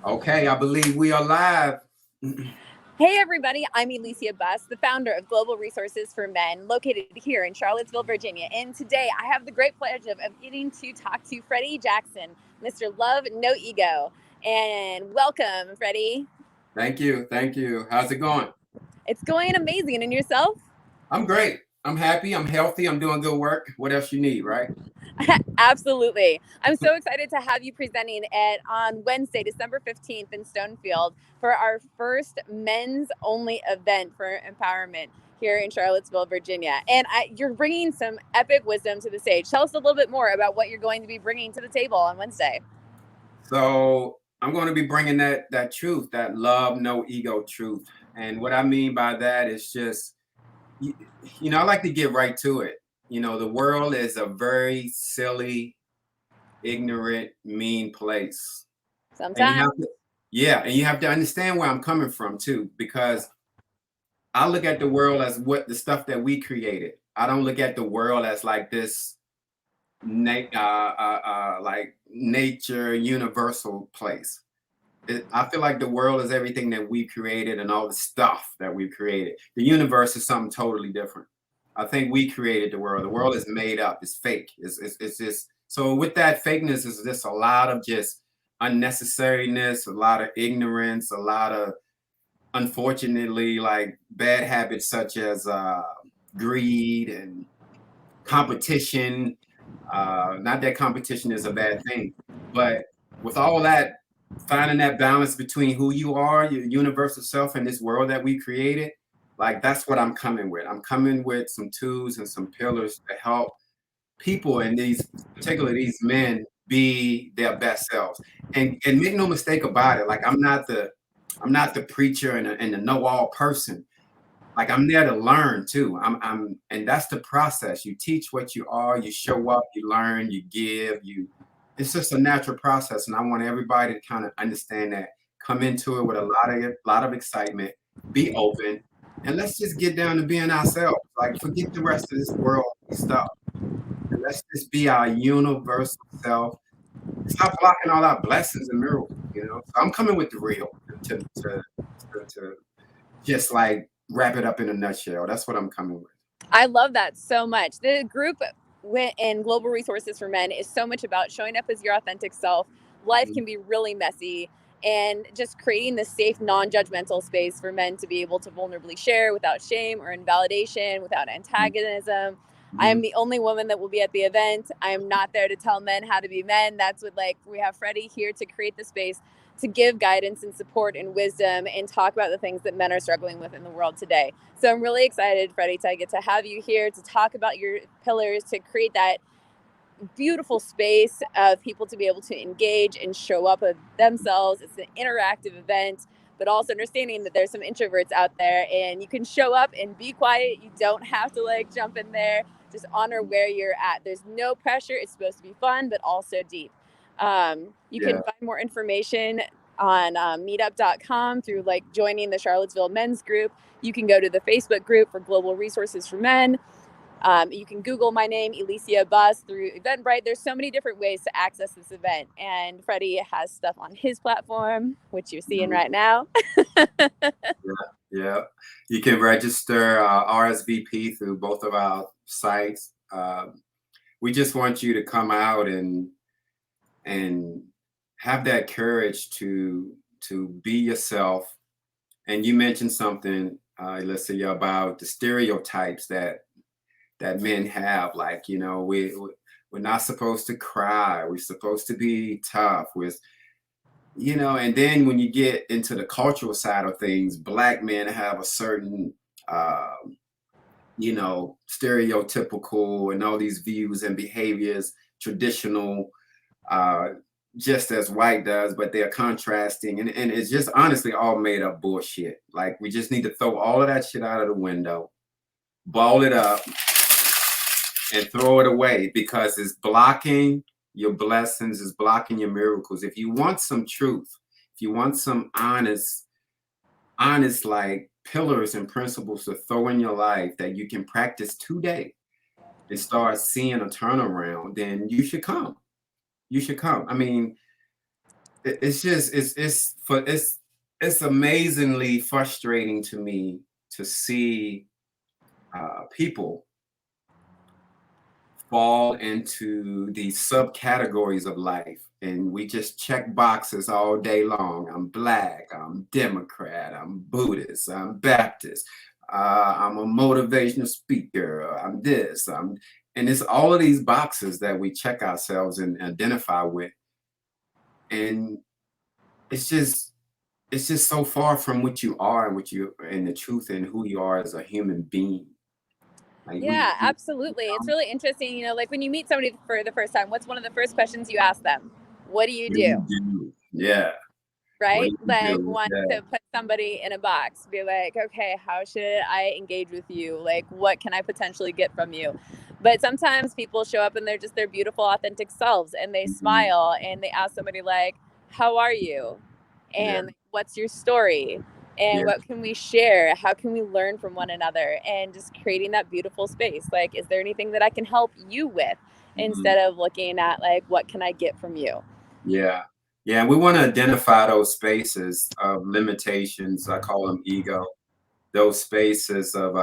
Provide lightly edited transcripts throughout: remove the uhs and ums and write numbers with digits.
Okay, I believe we are live. Hey everybody, I'm Elysia, the founder of Global Resources for Men, located here in Charlottesville, Virginia. And today I have the great pleasure of getting to talk to Freddy Jackson, Mr. Love No Ego. And welcome, Freddy. Thank you. Thank you. How's it going? It's going amazing. And yourself? I'm great. I'm happy. I'm healthy. I'm doing good work. What else you need, right? Absolutely. I'm so excited to have you presenting on Wednesday, December 15th in Stonefield for our first men's only event for empowerment here in Charlottesville, Virginia. And you're bringing some epic wisdom to the stage. Tell us a little bit more about what you're going to be bringing to the table on Wednesday. So I'm going to be bringing that truth, that love, no ego truth. And what I mean by that is just, I like to get right to it. The world is a very silly, ignorant, mean place. And Sometimes. and you have to understand where I'm coming from too, because I look at the world as what the stuff that we created. I don't look at the world as like this like nature universal place. I feel like the world is everything that we created and all the stuff that we created. The universe is something totally different. I think we created the world. The world is made up. It's fake. It's just, so with that fakeness is just a lot of just unnecessariness, a lot of ignorance, a lot of, unfortunately, like bad habits such as greed and competition. Not that competition is a bad thing, but with all that, finding that balance between who you are, your universal self, and this world that we created, like that's what I'm coming with. I'm coming with some tools and some pillars to help people, and particularly these men, be their best selves. And make no mistake about it, like I'm not the preacher and the know-all person. Like I'm there to learn too. And that's the process. You teach what you are, you show up, you learn, you give, it's just a natural process. And I want everybody to kind of understand that, come into it with a lot of excitement, be open, and let's just get down to being ourselves. Like forget the rest of this world stuff. And let's just be our universal self. Stop blocking all our blessings and miracles, So I'm coming with the real to just like wrap it up in a nutshell. That's what I'm coming with. I love that so much. The group in Global Resources for Men is so much about showing up as your authentic self. Life can be really messy, and just creating this safe, non-judgmental space for men to be able to vulnerably share without shame or invalidation, without antagonism. I am the only woman that will be at the event. I am not there to tell men how to be men. That's what, like, we have Freddy here to create the space to give guidance and support and wisdom and talk about the things that men are struggling with in the world today. So I'm really excited, Freddy, to get to have you here to talk about your pillars, to create that beautiful space of people to be able to engage and show up with themselves. It's an interactive event, but also understanding that there's some introverts out there and you can show up and be quiet. You don't have to like jump in there. Just honor where you're at. There's no pressure. It's supposed to be fun, but also deep. You can find more information on meetup.com through like joining the Charlottesville men's group. You can go to the Facebook group for Global Resources for Men. You can Google my name, Elysia through Eventbrite. There's so many different ways to access this event. And Freddy has stuff on his platform, which you're seeing right now. Yeah. You can register RSVP through both of our sites. We just want you to come out and have that courage to be yourself. And you mentioned something, Elysia, about the stereotypes that men have. Like, we're not supposed to cry. We're supposed to be tough. And then when you get into the cultural side of things, Black men have a certain, stereotypical and all these views and behaviors, traditional, just as white does, but they're contrasting. And it's just honestly all made up bullshit. Like we just need to throw all of that shit out of the window, ball it up, and throw it away, because it's blocking your blessings, it's blocking your miracles. If you want some truth, if you want some honest like pillars and principles to throw in your life that you can practice today and start seeing a turnaround, then you should come. You should come. I mean, it's just it's amazingly frustrating to me to see people fall into these subcategories of life, and we just check boxes all day long. I'm black, I'm Democrat, I'm Buddhist, I'm Baptist, I'm a motivational speaker, I'm this, and it's all of these boxes that we check ourselves and identify with, and it's just so far from what you are and what you and the truth and who you are as a human being. Like Yeah, absolutely. It's really interesting. Like when you meet somebody for the first time, what's one of the first questions you ask them? What do you what do do? you do? Yeah. What Right? do you Like do? want Yeah. to put somebody in a box, be like, okay, how should I engage with you? Like, what can I potentially get from you? But sometimes people show up and they're just their beautiful, authentic selves, and they Mhm. smile and they ask somebody like, how are you? Yeah. And what's your story? And Yeah. what can we share? How can we learn from one another? And just creating that beautiful space. Like, is there anything that I can help you with? Mhm. Instead of looking at like, what can I get from you? Yeah. Yeah. We want to identify those spaces of limitations. I call them ego. Those spaces of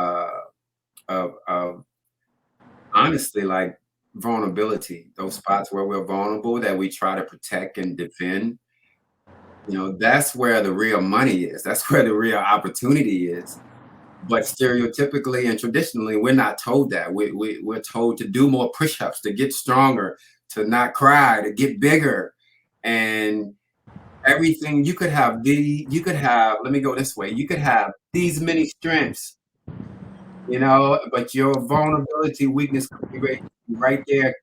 honestly like vulnerability. Those spots where we're vulnerable that we try to protect and defend. That's where the real money is. That's where the real opportunity is. But stereotypically and traditionally, we're not told that. We're told to do more push-ups, to get stronger, to not cry, to get bigger. And everything you could have, let me go this way, you could have these many strengths, but your vulnerability, weakness could be right there,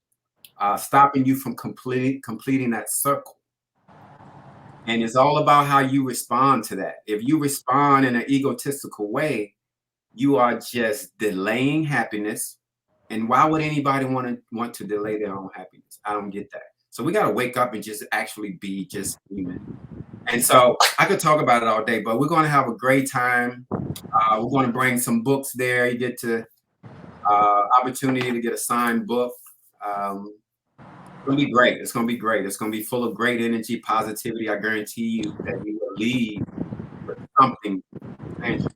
stopping you from completing that circle. And it's all about how you respond to that. If you respond in an egotistical way, you are just delaying happiness. And why would anybody want to delay their own happiness? I don't get that. So we got to wake up and just actually be just human. And so I could talk about it all day, but we're going to have a great time. We're going to bring some books there. You get to opportunity to get a signed book. It's going to be great. It's going to be great. It's going to be full of great energy, positivity. I guarantee you that you will leave with something tangible.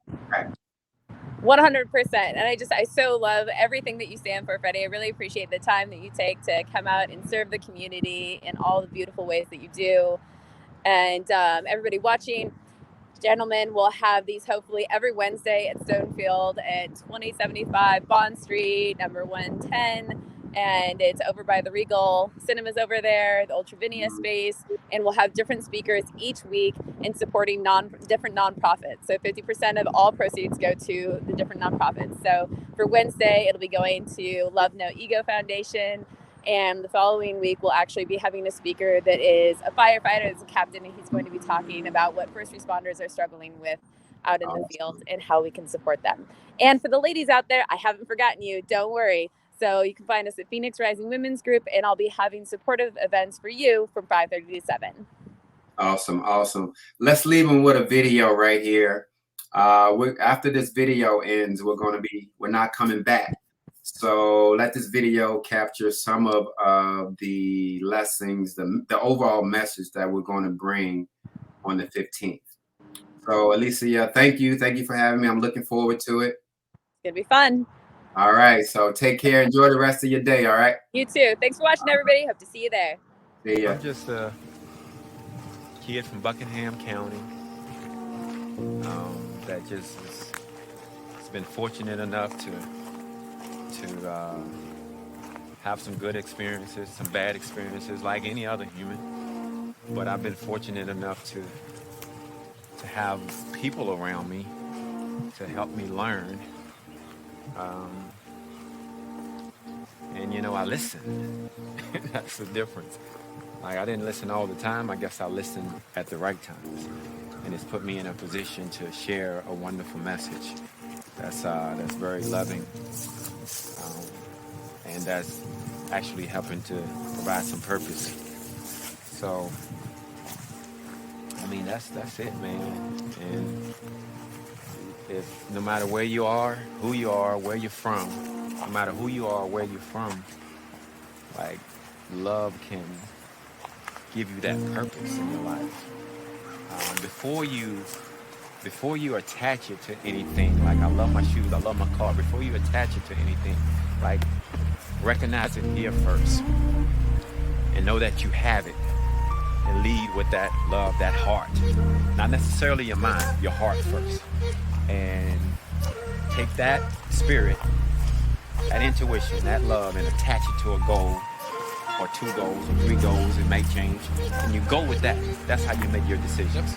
100%. And I so love everything that you stand for, Freddie. I really appreciate the time that you take to come out and serve the community in all the beautiful ways that you do. And everybody watching, gentlemen, will have these hopefully every Wednesday at Stonefield at 2075 Bond Street, number 110. And it's over by the Regal Cinemas over there, the Ultravinia space. And we'll have different speakers each week in supporting different nonprofits. So 50% of all proceeds go to the different nonprofits. So for Wednesday, it'll be going to Love No Ego Foundation. And the following week, we'll actually be having a speaker that is a firefighter, that's a captain, and he's going to be talking about what first responders are struggling with out in the field and how we can support them. And for the ladies out there, I haven't forgotten you. Don't worry. So you can find us at Phoenix Rising Women's Group, and I'll be having supportive events for you from 5:30 to 7. Awesome. Let's leave them with a video right here. After this video ends, we're not coming back. So let this video capture some of the lessons, the overall message that we're going to bring on the 15th. So Elysia, thank you. Thank you for having me. I'm looking forward to it. It's going to be fun. All right. So take care. Enjoy the rest of your day. All right. You too. Thanks for watching, everybody. Hope to see you there. See ya. I'm just a kid from Buckingham County that just has been fortunate enough to have some good experiences, some bad experiences, like any other human. But I've been fortunate enough to have people around me to help me learn. And I listen. That's the difference. Like, I didn't listen all the time. I guess I listened at the right times. And it's put me in a position to share a wonderful message that's very loving. And that's actually helping to provide some purpose. So, I mean, that's it, man. And if no matter where you are, who you are, where you're from, no matter who you are, where you're from, like, love can give you that purpose in your life. Before you attach it to anything, like I love my shoes, I love my car, before you attach it to anything, like recognize it here first and know that you have it, and lead with that love, that heart, not necessarily your mind, your heart first, and take that spirit, that intuition, that love, and attach it to a goal or 2 goals or 3 goals. It may change, and you go with that. That's how you make your decisions.